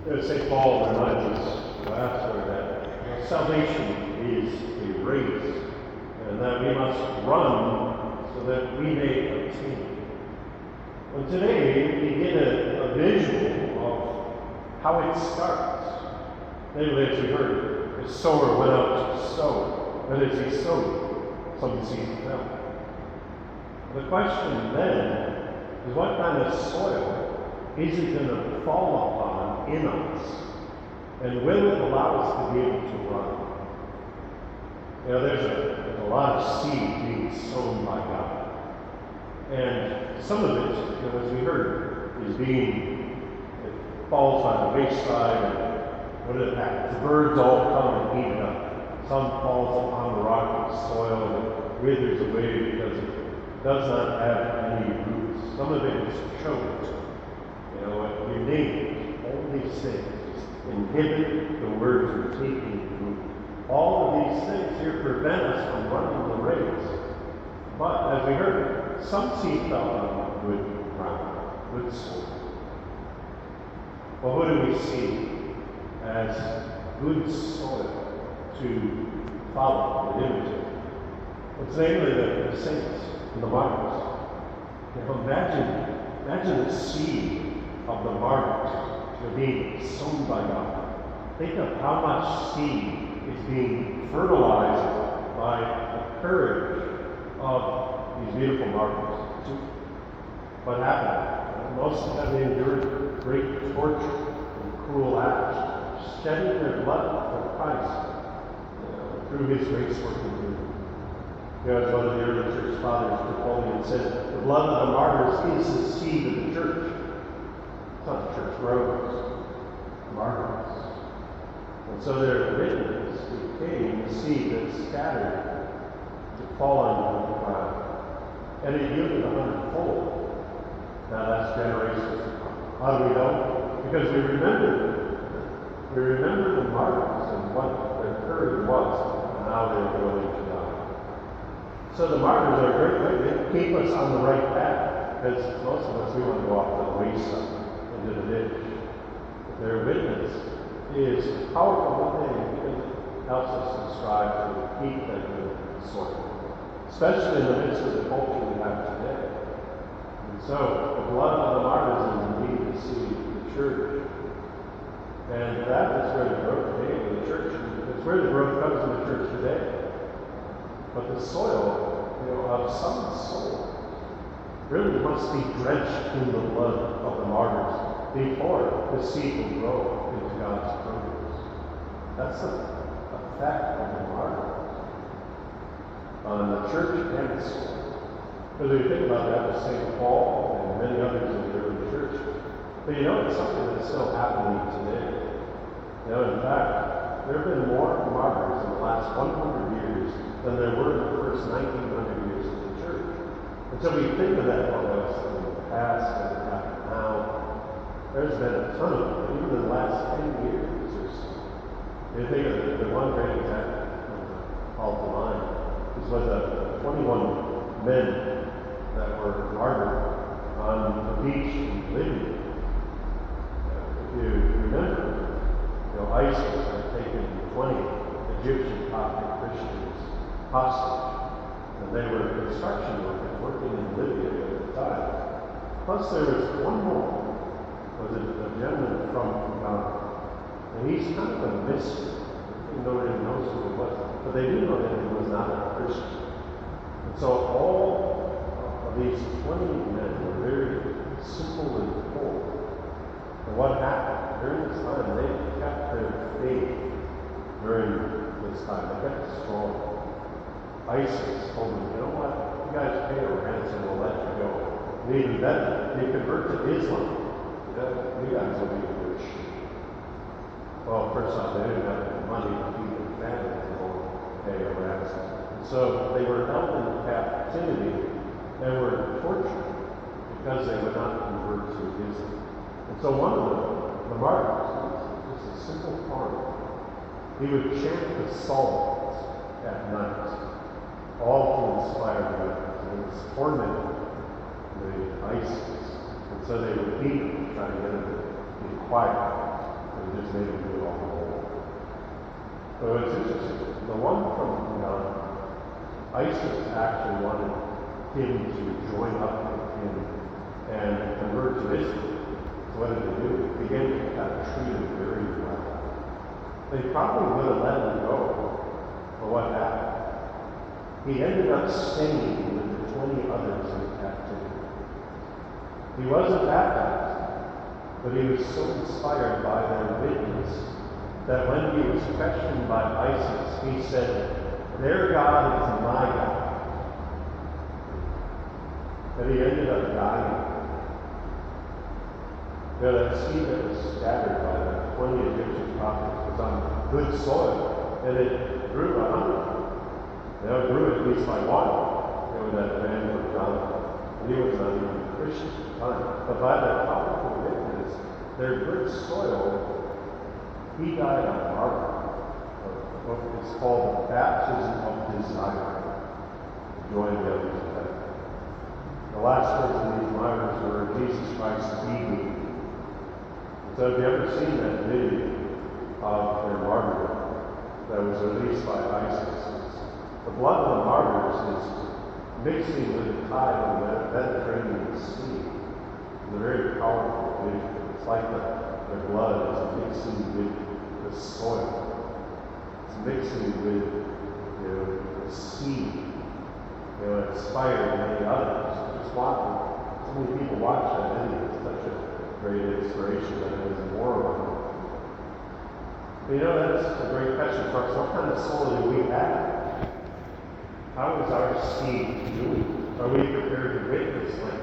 St. Paul reminds us last week that salvation is a race, and that we must run so that we may obtain. And today we get a visual of how it starts. Namely, as we heard, the sower went out to sow, and as he sowed, some seed fell. The question then is, what kind of soil is it going to fall upon in us? And will it allow us to be able to run? You know, there's a lot of seed being sown by God. And some of it, you know, as we heard, it falls on the wayside, and what does it happen? The birds all come and eat it up. Some falls upon the rocky soil and it withers away because it does not have any roots. Some of it is choked. You know, you name it. All these things inhibit the word from taking root. All of these things here prevent us from running the race. But as we heard, some seed fell on good ground, good soil. Well, who do we see as good soil to follow and imitate? It's namely the saints and the martyrs. You know, imagine the seed of the martyrs being sown by God. Think of how much seed is being fertilized by the courage of these beautiful martyrs. What happened? Most of them endured great torture and cruel acts, shedding their blood for Christ through his grace working through them. You know, as one of the early church fathers, Napoleon, said, the blood of the martyrs is the seed of the church. It's not the church grows, martyrs. And so their witness became the seed that scattered to fall on the ground. And it yielded 100-fold. Now that's generations to come. How do we know? Because we remember them. We remember the martyrs and what their courage was and how they were willing to die. So the martyrs are a great way to keep us on the right path. Because most of us, we want to go off to the wayside, into the ditch. Their witness is powerful one day because it helps us to strive to keep that good soil. Especially in the midst of the culture we have today. And so, the blood of the martyrs is indeed the seed of the church. And that is where the growth came in the church. It's where the growth comes in the church today. But the soil, you know, of some soul really must be drenched in the blood of the martyrs before the seed will grow into God's produce. That's the effect of the martyrs on the church and the soul. Because if you think about that with St. Paul and many others in the early church, but you know, it's something that's still happening today. You know, in fact, there have been more martyrs in the last 100 years than there were in the first 1900 years of the church. And so we think of that, well, that's in the past, and it happened now. There's been a ton of them, even in the last 10 years or so. You think of the one great example called the line. This was 21 men that were martyred on the beach in Libya. If you remember, you know, ISIS had taken 20 Egyptian Coptic Christians hostage, and they were construction workers working in Libya at the time. Plus, there was one more. Was a gentleman from Ghana, and he's kind of a mystery. Nobody knows who he was, but they do know that he was not a Christian. And so all of these 20 men were very simple and poor. And what happened during this time? They kept their faith during this time. They kept strong. ISIS told them, you know what? You guys pay a ransom, we'll let you go. And even better, they convert to Islam. You guys will be rich. Well, first off, they didn't have the money to feed their families, they won't pay a ransom. And so they were held in captivity and were tortured because they would not convert to Islam. And so one of the martyrs, just a simple farmer, he would chant the psalms at night, all to inspire the others. And he was tormented with ISIS. And so they would beat him, try to get him to be quiet. has made him do all whole. So it's interesting. The one from ISIS actually wanted him to join up with him and convert to Islam. So what did they do? They began to treat him very well. They probably would have let him go, but what happened? He ended up staying with the 20 others in captivity. He wasn't baptized, but he was so inspired by their witness that when he was questioned by ISIS, he said, "Their God is my God." And he ended up dying. That seed that was scattered by the 20 Egyptian prophets was on good soil, and it grew 100. Now it grew at least by one. That man from Jonathan. And he was not even a Christian at the time. But by their powerful witness, their good soil, he died on martyr. What is called the baptism of desire. To join the others in heaven. The last words of these martyrs were, "Jesus Christ, be me." So have you ever seen that video of their martyrdom that was released by ISIS? The blood of the martyrs is mixing with the tide of the Mediterranean Sea. It's a very powerful vision. It's like their blood is mixing with the soil. It's mixing with the sea. Inspired many others. Just watching. So many people watch that video. It's such a great inspiration that there's more of it. That's a great question for us. What kind of soul do we have? How is our seed doing? Are we prepared to witness like that?